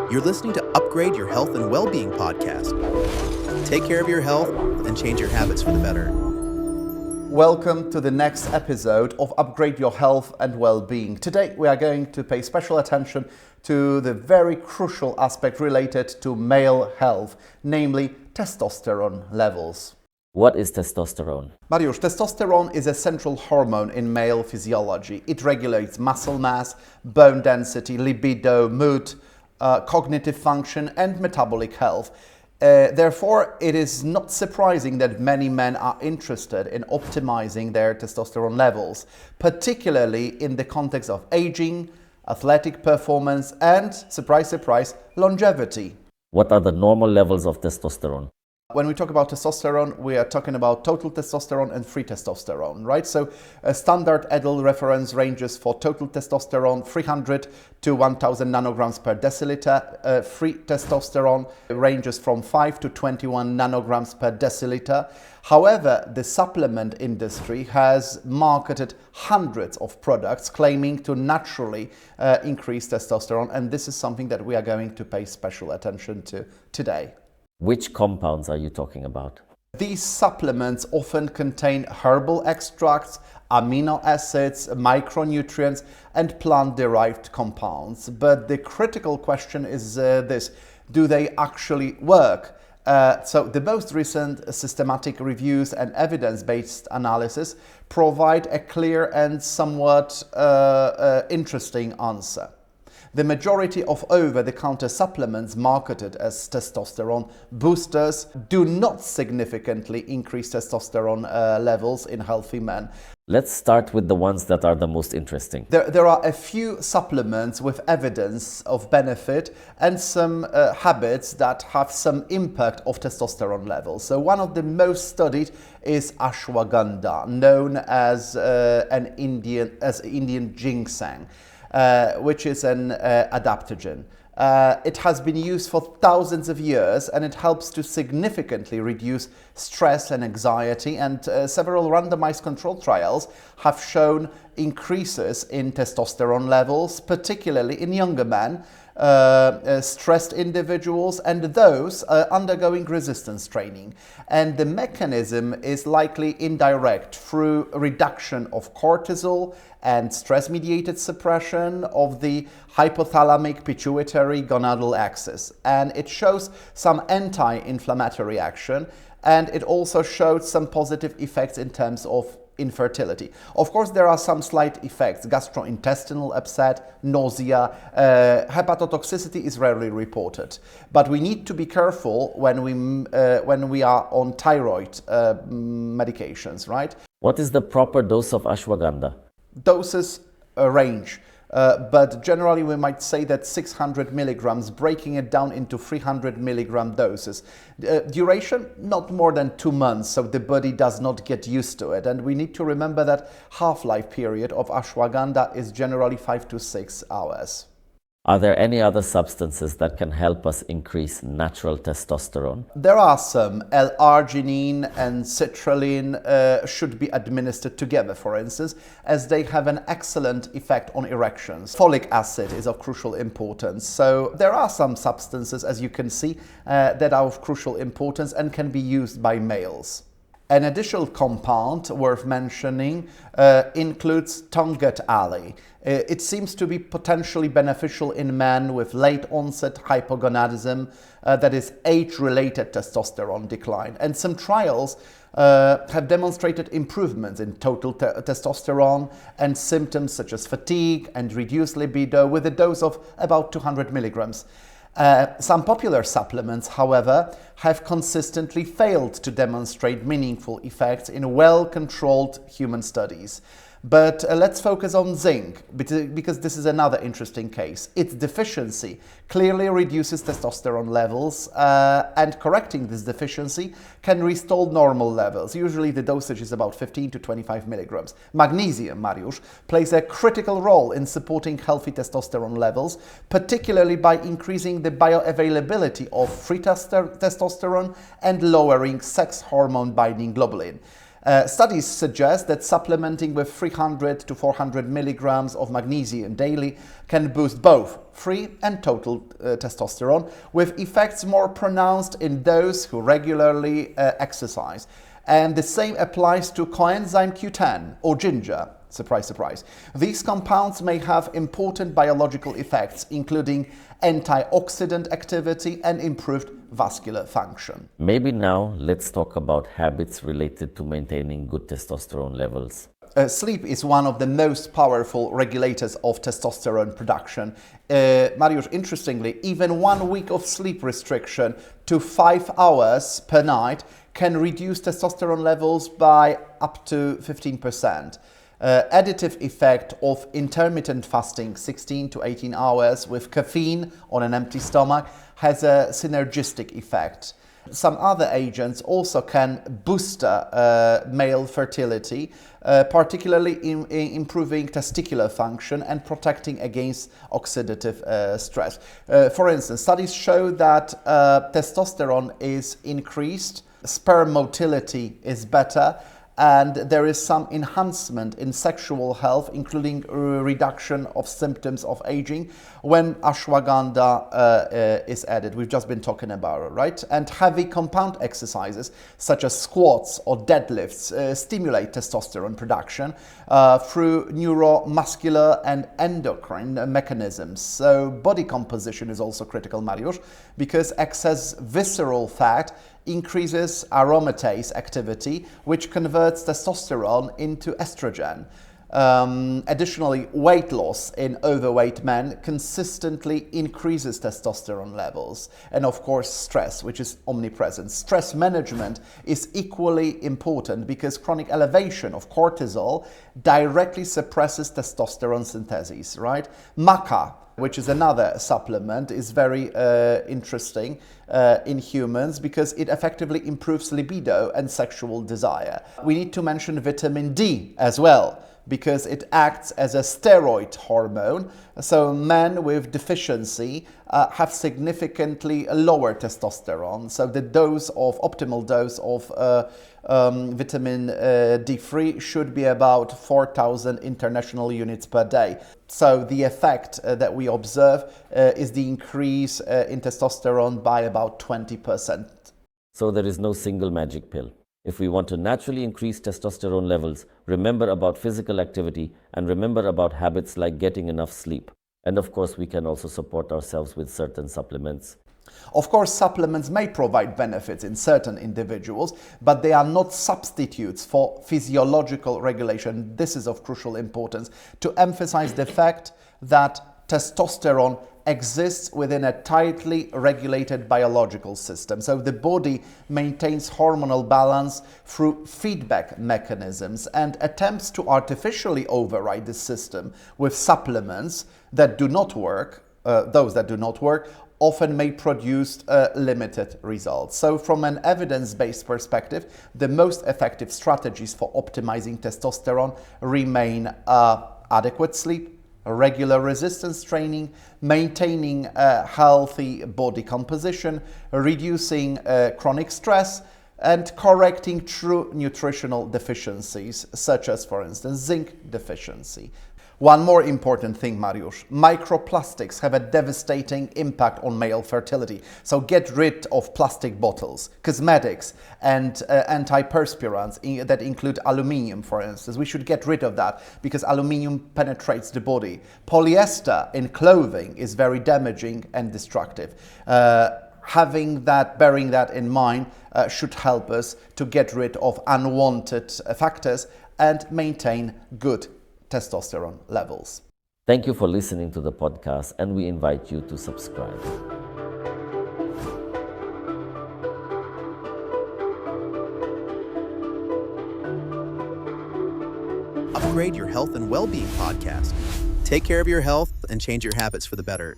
You're listening to Upgrade Your Health and Wellbeing podcast. Take care of your health and change your habits for the better. Welcome to the next episode of Upgrade Your Health and Wellbeing. Today we are going to pay special attention to the very crucial aspect related to male health, namely testosterone levels. What is testosterone? Mariusz, testosterone is a central hormone in male physiology. It regulates muscle mass, bone density, libido, mood, cognitive function and metabolic health. Therefore, it is not surprising that many men are interested in optimizing their testosterone levels, particularly in the context of aging, athletic performance and, surprise, surprise, longevity. What are the normal levels of testosterone? When we talk about testosterone, we are talking about total testosterone and free testosterone, right? So a standard adult reference ranges for total testosterone 300 to 1000 nanograms per deciliter. Free testosterone ranges from 5 to 21 nanograms per deciliter. However, the supplement industry has marketed hundreds of products claiming to naturally increase testosterone, and this is something that we are going to pay special attention to today. Which compounds are you talking about? These supplements often contain herbal extracts, amino acids, micronutrients, and plant-derived compounds. But the critical question is this: do they actually work? So the most recent systematic reviews and evidence-based analysis provide a clear and somewhat interesting answer. The majority of over-the-counter supplements marketed as testosterone boosters do not significantly increase testosterone levels in healthy men. Let's start with the ones that are the most interesting. There are a few supplements with evidence of benefit and some habits that have some impact of testosterone levels. So one of the most studied is ashwagandha, known as Indian ginseng. Which is an adaptogen. It has been used for thousands of years and it helps to significantly reduce stress and anxiety, and several randomized controlled trials have shown increases in testosterone levels, particularly in younger men, stressed individuals and those undergoing resistance training. And the mechanism is likely indirect through reduction of cortisol and stress-mediated suppression of the hypothalamic pituitary gonadal axis. And it shows some anti-inflammatory action, and it also showed some positive effects in terms of infertility. Of course, there are some slight effects: gastrointestinal upset, nausea, hepatotoxicity is rarely reported. But we need to be careful when we are on thyroid medications, right? What is the proper dose of ashwagandha? Doses range. But generally we might say that 600 milligrams, breaking it down into 300 milligram doses. Duration, not more than 2 months, so the body does not get used to it. And we need to remember that half-life period of ashwagandha is generally 5 to 6 hours. Are there any other substances that can help us increase natural testosterone? There are some. L-arginine and citrulline should be administered together, for instance, as they have an excellent effect on erections. Folic acid is of crucial importance. So there are some substances, as you can see, that are of crucial importance and can be used by males. An additional compound worth mentioning includes Tongat-Ali. It seems to be potentially beneficial in men with late-onset hypogonadism, that is age-related testosterone decline. And some trials have demonstrated improvements in total testosterone and symptoms such as fatigue and reduced libido with a dose of about 200 milligrams. Some popular supplements, however, have consistently failed to demonstrate meaningful effects in well-controlled human studies. But let's focus on zinc, because this is another interesting case. Its deficiency clearly reduces testosterone levels, and correcting this deficiency can restore normal levels. Usually the dosage is about 15 to 25 milligrams. Magnesium, Mariusz, plays a critical role in supporting healthy testosterone levels, particularly by increasing the bioavailability of free testosterone and lowering sex hormone binding globulin. Studies suggest that supplementing with 300 to 400 milligrams of magnesium daily can boost both free and total testosterone, with effects more pronounced in those who regularly exercise. And the same applies to coenzyme Q10 or ginger. Surprise, surprise. These compounds may have important biological effects, including antioxidant activity and improved vascular function. Maybe now let's talk about habits related to maintaining good testosterone levels. Sleep is one of the most powerful regulators of testosterone production. Mariusz, interestingly, even 1 week of sleep restriction to 5 hours per night can reduce testosterone levels by up to 15%. Additive effect of intermittent fasting, 16 to 18 hours with caffeine on an empty stomach, has a synergistic effect. Some other agents also can boost male fertility, particularly in improving testicular function and protecting against oxidative stress. For instance, studies show that testosterone is increased, sperm motility is better, and there is some enhancement in sexual health, including reduction of symptoms of aging when ashwagandha is added. We've just been talking about it, right? And heavy compound exercises such as squats or deadlifts stimulate testosterone production through neuromuscular and endocrine mechanisms. So body composition is also critical, Mariusz, because excess visceral fat increases aromatase activity, which converts testosterone into estrogen. Additionally, weight loss in overweight men consistently increases testosterone levels. And of course, stress, which is omnipresent. Stress management is equally important because chronic elevation of cortisol directly suppresses testosterone synthesis, right? Maca, which is another supplement, is very interesting in humans because it effectively improves libido and sexual desire. We need to mention vitamin D as well, because it acts as a steroid hormone. So men with deficiency have significantly lower testosterone. So the optimal dose of vitamin D3 should be about 4,000 international units per day. So the effect that we observe is the increase in testosterone by about 20%. So there is no single magic pill. If we want to naturally increase testosterone levels, remember about physical activity and remember about habits like getting enough sleep. And of course, we can also support ourselves with certain supplements. Of course, supplements may provide benefits in certain individuals, but they are not substitutes for physiological regulation. This is of crucial importance to emphasize the fact that testosterone exists within a tightly regulated biological system. So the body maintains hormonal balance through feedback mechanisms, and attempts to artificially override this system with supplements that do not work, often may produce limited results. So from an evidence-based perspective, the most effective strategies for optimizing testosterone remain adequate sleep, regular resistance training, maintaining a healthy body composition, reducing chronic stress, and correcting true nutritional deficiencies, such as, for instance, zinc deficiency. One more important thing, Mariusz, microplastics have a devastating impact on male fertility. So get rid of plastic bottles, cosmetics, and antiperspirants that include aluminium, for instance. We should get rid of that because aluminium penetrates the body. Polyester in clothing is very damaging and destructive. Bearing that in mind should help us to get rid of unwanted factors and maintain good testosterone levels. Thank you for listening to the podcast, and we invite you to subscribe. Upgrade your health and well-being podcast. Take care of your health and change your habits for the better.